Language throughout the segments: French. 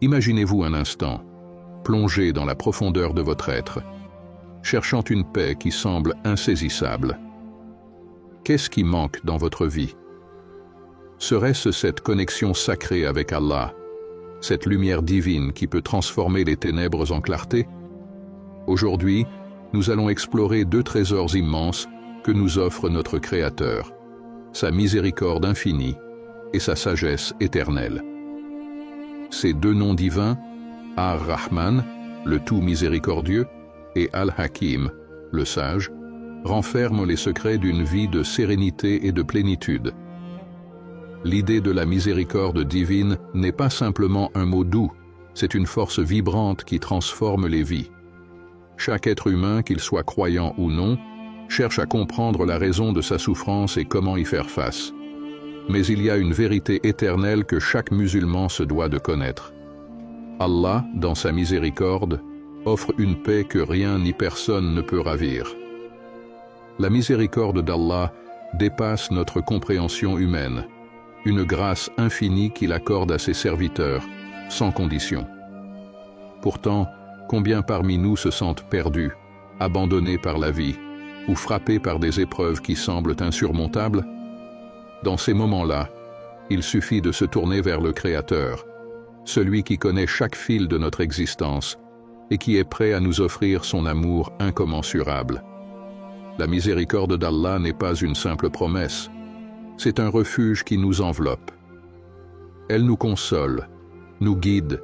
Imaginez-vous un instant, plongé dans la profondeur de votre être, cherchant une paix qui semble insaisissable. Qu'est-ce qui manque dans votre vie? Serait-ce cette connexion sacrée avec Allah, cette lumière divine qui peut transformer les ténèbres en clarté? Aujourd'hui, nous allons explorer deux trésors immenses que nous offre notre Créateur, sa miséricorde infinie et sa sagesse éternelle. Ces deux noms divins, Ar-Rahman, le tout miséricordieux, et Al-Hakim, le sage, renferment les secrets d'une vie de sérénité et de plénitude. L'idée de la miséricorde divine n'est pas simplement un mot doux, c'est une force vibrante qui transforme les vies. Chaque être humain, qu'il soit croyant ou non, cherche à comprendre la raison de sa souffrance et comment y faire face. Mais il y a une vérité éternelle que chaque musulman se doit de connaître. Allah, dans sa miséricorde, offre une paix que rien ni personne ne peut ravir. La miséricorde d'Allah dépasse notre compréhension humaine, une grâce infinie qu'il accorde à ses serviteurs, sans condition. Pourtant, combien parmi nous se sentent perdus, abandonnés par la vie, ou frappés par des épreuves qui semblent insurmontables? Dans ces moments-là, il suffit de se tourner vers le Créateur, celui qui connaît chaque fil de notre existence et qui est prêt à nous offrir son amour incommensurable. La miséricorde d'Allah n'est pas une simple promesse, c'est un refuge qui nous enveloppe. Elle nous console, nous guide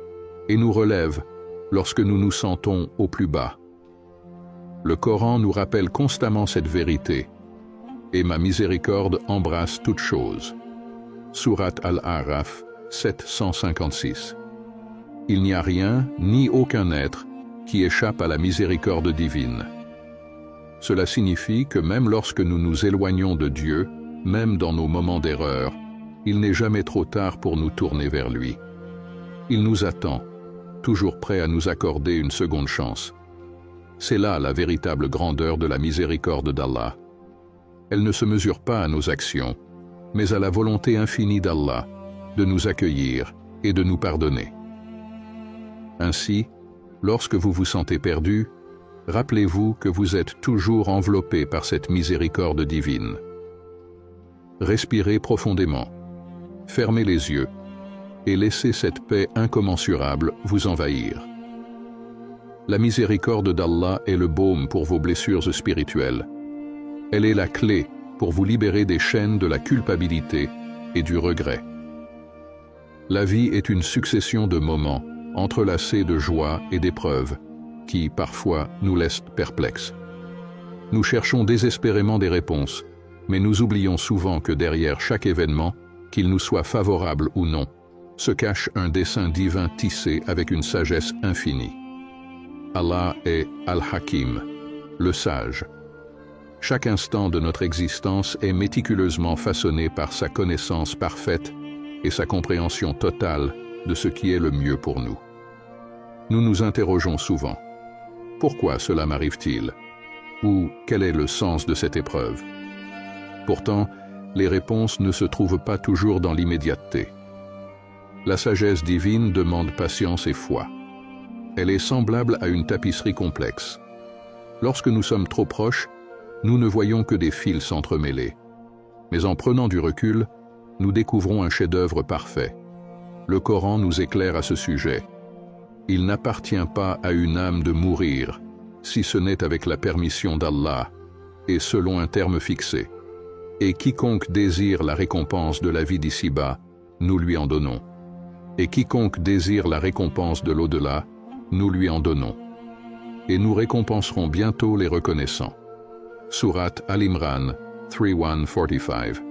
et nous relève lorsque nous nous sentons au plus bas. Le Coran nous rappelle constamment cette vérité, et ma miséricorde embrasse toutes choses. Sourate Al-A'raf 756. Il n'y a rien, ni aucun être, qui échappe à la miséricorde divine. Cela signifie que même lorsque nous nous éloignons de Dieu, même dans nos moments d'erreur, il n'est jamais trop tard pour nous tourner vers lui. Il nous attend, toujours prêt à nous accorder une seconde chance. C'est là la véritable grandeur de la miséricorde d'Allah. Elle ne se mesure pas à nos actions, mais à la volonté infinie d'Allah de nous accueillir et de nous pardonner. Ainsi, lorsque vous vous sentez perdu, rappelez-vous que vous êtes toujours enveloppé par cette miséricorde divine. Respirez profondément, fermez les yeux et laissez cette paix incommensurable vous envahir. La miséricorde d'Allah est le baume pour vos blessures spirituelles. Elle est la clé pour vous libérer des chaînes de la culpabilité et du regret. La vie est une succession de moments entrelacés de joie et d'épreuves qui, parfois, nous laissent perplexes. Nous cherchons désespérément des réponses, mais nous oublions souvent que derrière chaque événement, qu'il nous soit favorable ou non, se cache un dessein divin tissé avec une sagesse infinie. Allah est Al-Hakim, le sage. Chaque instant de notre existence est méticuleusement façonné par sa connaissance parfaite et sa compréhension totale de ce qui est le mieux pour nous. Nous nous interrogeons souvent. Pourquoi cela m'arrive-t-il? Ou quel est le sens de cette épreuve? Pourtant, les réponses ne se trouvent pas toujours dans l'immédiateté. La sagesse divine demande patience et foi. Elle est semblable à une tapisserie complexe. Lorsque nous sommes trop proches, nous ne voyons que des fils s'entremêler. Mais en prenant du recul, nous découvrons un chef-d'œuvre parfait. Le Coran nous éclaire à ce sujet. Il n'appartient pas à une âme de mourir, si ce n'est avec la permission d'Allah, et selon un terme fixé. Et quiconque désire la récompense de la vie d'ici-bas, nous lui en donnons. Et quiconque désire la récompense de l'au-delà, nous lui en donnons. Et nous récompenserons bientôt les reconnaissants. Sourate Al-Imran 3:145.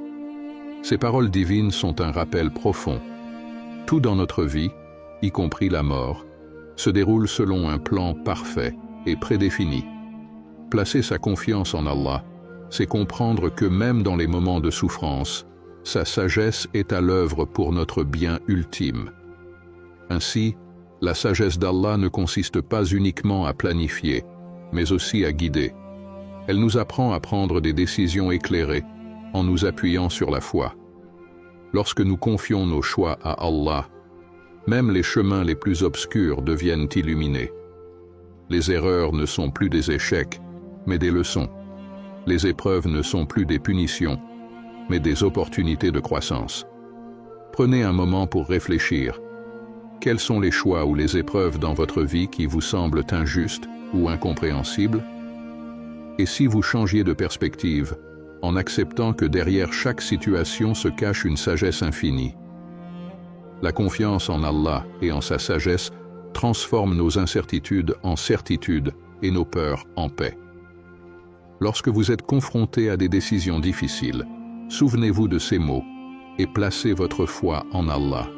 Ces paroles divines sont un rappel profond. Tout dans notre vie, y compris la mort, se déroule selon un plan parfait et prédéfini. Placer sa confiance en Allah, c'est comprendre que même dans les moments de souffrance, sa sagesse est à l'œuvre pour notre bien ultime. Ainsi, la sagesse d'Allah ne consiste pas uniquement à planifier, mais aussi à guider. Elle nous apprend à prendre des décisions éclairées en nous appuyant sur la foi. Lorsque nous confions nos choix à Allah, Même les chemins les plus obscurs deviennent illuminés. Les erreurs ne sont plus des échecs, mais des leçons. Les épreuves ne sont plus des punitions, mais des opportunités de croissance. Prenez un moment pour réfléchir. Quels sont les choix ou les épreuves dans votre vie qui vous semblent injustes ou incompréhensibles? Et si vous changiez de perspective, en acceptant que derrière chaque situation se cache une sagesse infinie? La confiance en Allah et en sa sagesse transforme nos incertitudes en certitudes et nos peurs en paix. Lorsque vous êtes confronté à des décisions difficiles, souvenez-vous de ces mots et placez votre foi en Allah,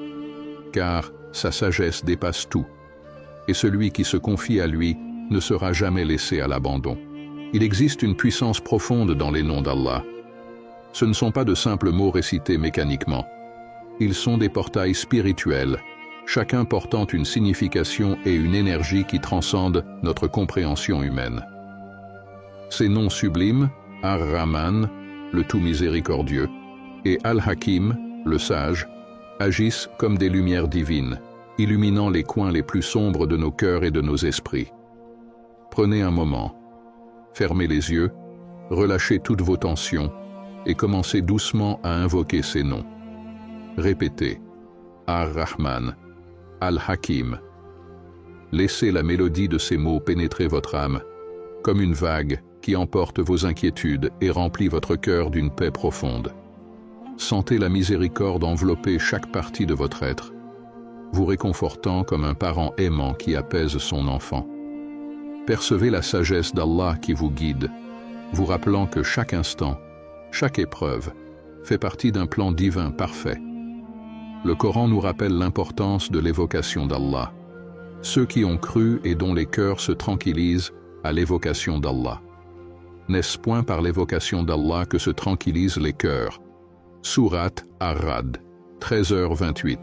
car sa sagesse dépasse tout, et celui qui se confie à lui ne sera jamais laissé à l'abandon. Il existe une puissance profonde dans les noms d'Allah. Ce ne sont pas de simples mots récités mécaniquement. Ils sont des portails spirituels, chacun portant une signification et une énergie qui transcendent notre compréhension humaine. Ces noms sublimes, Ar-Rahman, le tout miséricordieux, et Al-Hakim, le sage, agissent comme des lumières divines, illuminant les coins les plus sombres de nos cœurs et de nos esprits. Prenez un moment, fermez les yeux, relâchez toutes vos tensions et commencez doucement à invoquer ces noms. Répétez Ar-Rahman, Al-Hakim. Laissez la mélodie de ces mots pénétrer votre âme, comme une vague qui emporte vos inquiétudes et remplit votre cœur d'une paix profonde. Sentez la miséricorde envelopper chaque partie de votre être, vous réconfortant comme un parent aimant qui apaise son enfant. Percevez la sagesse d'Allah qui vous guide, vous rappelant que chaque instant, chaque épreuve, fait partie d'un plan divin parfait. Le Coran nous rappelle l'importance de l'évocation d'Allah. Ceux qui ont cru et dont les cœurs se tranquillisent à l'évocation d'Allah. N'est-ce point par l'évocation d'Allah que se tranquillisent les cœurs? Sourate Ar-Ra'd, 13h28.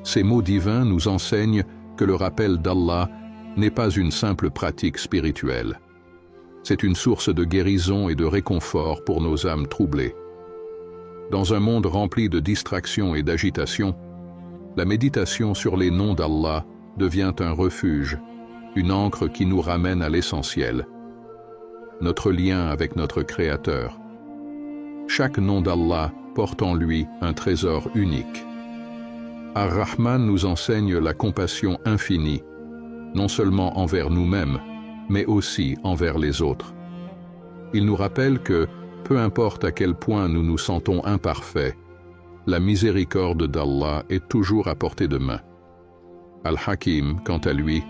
Ces mots divins nous enseignent que le rappel d'Allah n'est pas une simple pratique spirituelle. C'est une source de guérison et de réconfort pour nos âmes troublées. Dans un monde rempli de distractions et d'agitation, la méditation sur les noms d'Allah devient un refuge, une ancre qui nous ramène à l'essentiel, notre lien avec notre Créateur. Chaque nom d'Allah porte en lui un trésor unique. Ar-Rahman nous enseigne la compassion infinie, non seulement envers nous-mêmes, mais aussi envers les autres. Il nous rappelle que, peu importe à quel point nous nous sentons imparfaits, la miséricorde d'Allah est toujours à portée de main. Al-Hakim, quant à lui,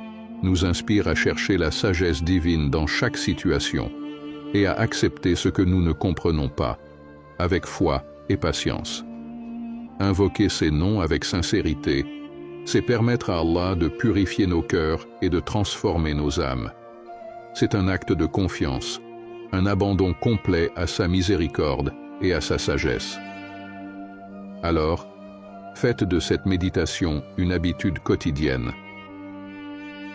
nous inspire à chercher la sagesse divine dans chaque situation et à accepter ce que nous ne comprenons pas, avec foi et patience. Invoquer ces noms avec sincérité, c'est permettre à Allah de purifier nos cœurs et de transformer nos âmes. C'est un acte de confiance, un abandon complet à sa miséricorde et à sa sagesse. Alors, faites de cette méditation une habitude quotidienne.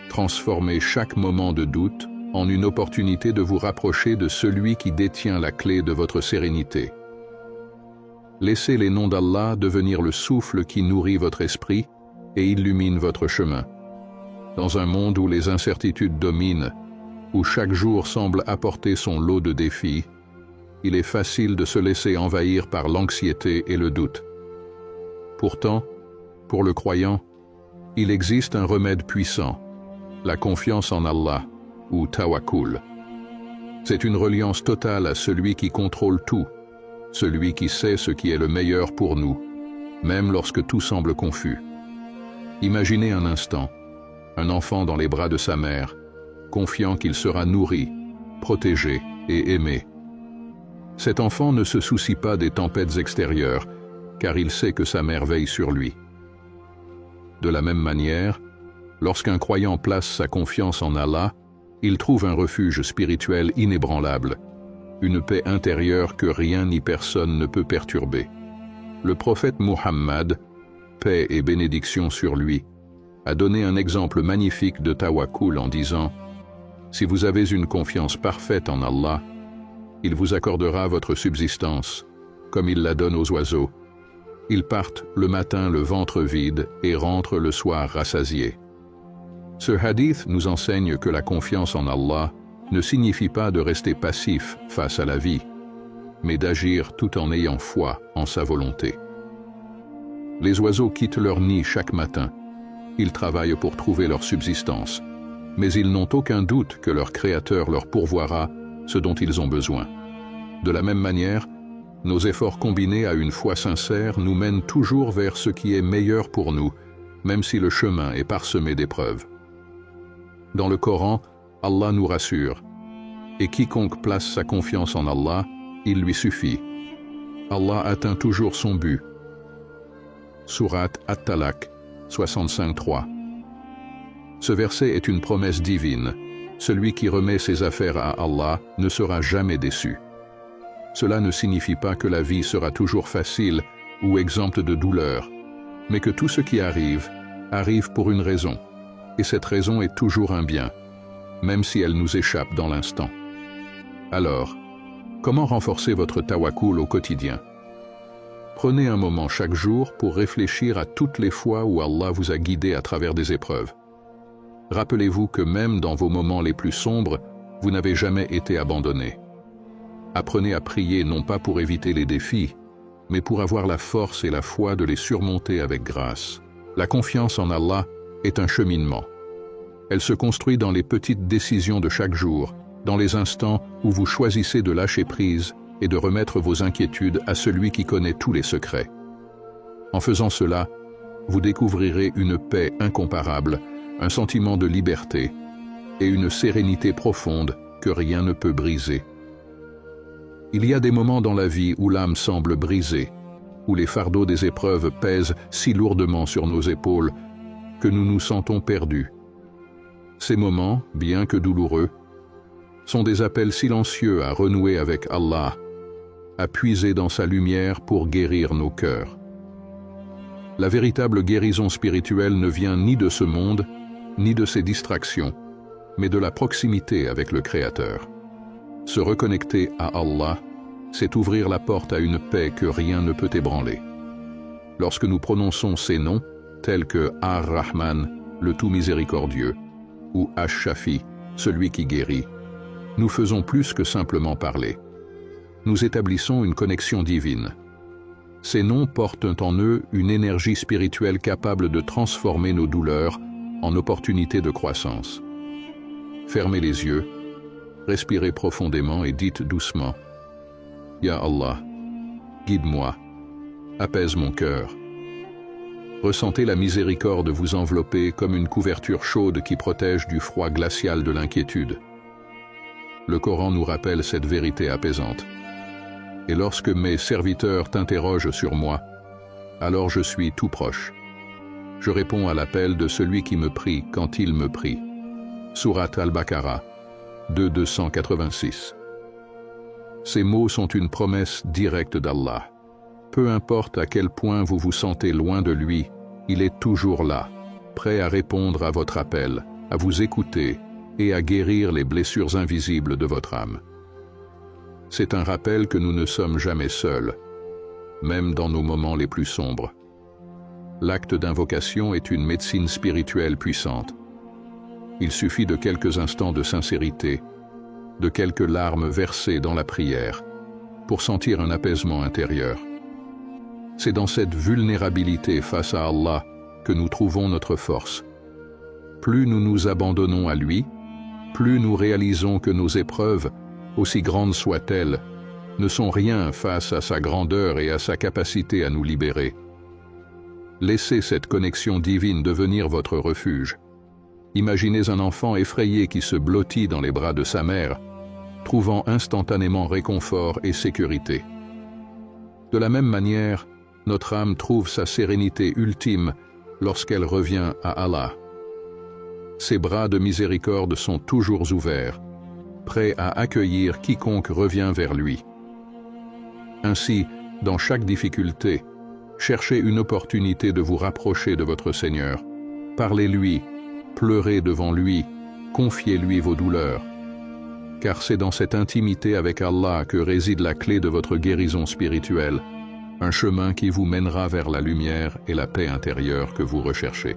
Transformez chaque moment de doute en une opportunité de vous rapprocher de celui qui détient la clé de votre sérénité. Laissez les noms d'Allah devenir le souffle qui nourrit votre esprit et illumine votre chemin. Dans un monde où les incertitudes dominent, où chaque jour semble apporter son lot de défis, il est facile de se laisser envahir par l'anxiété et le doute. Pourtant, pour le croyant, il existe un remède puissant, la confiance en Allah, ou tawakkul. C'est une reliance totale à celui qui contrôle tout, celui qui sait ce qui est le meilleur pour nous, même lorsque tout semble confus. Imaginez un instant, un enfant dans les bras de sa mère, confiant qu'il sera nourri, protégé et aimé. Cet enfant ne se soucie pas des tempêtes extérieures, car il sait que sa mère veille sur lui. De la même manière, lorsqu'un croyant place sa confiance en Allah, il trouve un refuge spirituel inébranlable, une paix intérieure que rien ni personne ne peut perturber. Le prophète Muhammad, paix et bénédiction sur lui, a donné un exemple magnifique de tawakkul en disant « Si vous avez une confiance parfaite en Allah, il vous accordera votre subsistance, comme il la donne aux oiseaux, Ils partent le matin le ventre vide et rentrent le soir rassasiés. Ce hadith nous enseigne que la confiance en Allah ne signifie pas de rester passif face à la vie, mais d'agir tout en ayant foi en sa volonté. Les oiseaux quittent leur nid chaque matin. Ils travaillent pour trouver leur subsistance, mais ils n'ont aucun doute que leur Créateur leur pourvoira ce dont ils ont besoin. De la même manière, nos efforts combinés à une foi sincère nous mènent toujours vers ce qui est meilleur pour nous, même si le chemin est parsemé d'épreuves. Dans le Coran, Allah nous rassure. Et quiconque place sa confiance en Allah, il lui suffit. Allah atteint toujours son but. Sourate At-Talaq, 65-3. Ce verset est une promesse divine. Celui qui remet ses affaires à Allah ne sera jamais déçu. Cela ne signifie pas que la vie sera toujours facile ou exempte de douleur, mais que tout ce qui arrive, arrive pour une raison, et cette raison est toujours un bien, même si elle nous échappe dans l'instant. Alors, comment renforcer votre tawakkul au quotidien? Prenez un moment chaque jour pour réfléchir à toutes les fois où Allah vous a guidé à travers des épreuves. Rappelez-vous que même dans vos moments les plus sombres, vous n'avez jamais été abandonné. Apprenez à prier non pas pour éviter les défis, mais pour avoir la force et la foi de les surmonter avec grâce. La confiance en Allah est un cheminement. Elle se construit dans les petites décisions de chaque jour, dans les instants où vous choisissez de lâcher prise et de remettre vos inquiétudes à celui qui connaît tous les secrets. En faisant cela, vous découvrirez une paix incomparable, un sentiment de liberté et une sérénité profonde que rien ne peut briser. Il y a des moments dans la vie où l'âme semble brisée, où les fardeaux des épreuves pèsent si lourdement sur nos épaules que nous nous sentons perdus. Ces moments, bien que douloureux, sont des appels silencieux à renouer avec Allah, à puiser dans sa lumière pour guérir nos cœurs. La véritable guérison spirituelle ne vient ni de ce monde, ni de ses distractions, mais de la proximité avec le Créateur. Se reconnecter à Allah, c'est ouvrir la porte à une paix que rien ne peut ébranler. Lorsque nous prononçons ces noms, tels que Ar-Rahman, le tout miséricordieux, ou Ash-Shafi, celui qui guérit, nous faisons plus que simplement parler. Nous établissons une connexion divine. Ces noms portent en eux une énergie spirituelle capable de transformer nos douleurs en opportunités de croissance. Fermez les yeux, respirez profondément et dites doucement « Ya Allah, guide-moi, apaise mon cœur ». Ressentez la miséricorde vous envelopper comme une couverture chaude qui protège du froid glacial de l'inquiétude. Le Coran nous rappelle cette vérité apaisante. Et lorsque mes serviteurs t'interrogent sur moi, alors je suis tout proche. Je réponds à l'appel de celui qui me prie quand il me prie. Sourate Al-Baqarah, 286. Ces mots sont une promesse directe d'Allah. Peu importe à quel point vous vous sentez loin de lui, il est toujours là, prêt à répondre à votre appel, à vous écouter et à guérir les blessures invisibles de votre âme. C'est un rappel que nous ne sommes jamais seuls, même dans nos moments les plus sombres. L'acte d'invocation est une médecine spirituelle puissante. Il suffit de quelques instants de sincérité, de quelques larmes versées dans la prière, pour sentir un apaisement intérieur. C'est dans cette vulnérabilité face à Allah que nous trouvons notre force. Plus nous nous abandonnons à lui, plus nous réalisons que nos épreuves, aussi grandes soient-elles, ne sont rien face à sa grandeur et à sa capacité à nous libérer. Laissez cette connexion divine devenir votre refuge. Imaginez un enfant effrayé qui se blottit dans les bras de sa mère, trouvant instantanément réconfort et sécurité. De la même manière, notre âme trouve sa sérénité ultime lorsqu'elle revient à Allah. Ses bras de miséricorde sont toujours ouverts, prêts à accueillir quiconque revient vers lui. Ainsi, dans chaque difficulté, cherchez une opportunité de vous rapprocher de votre Seigneur. Parlez-lui, pleurez devant lui, confiez-lui vos douleurs. Car c'est dans cette intimité avec Allah que réside la clé de votre guérison spirituelle. un chemin qui vous mènera vers la lumière et la paix intérieure que vous recherchez.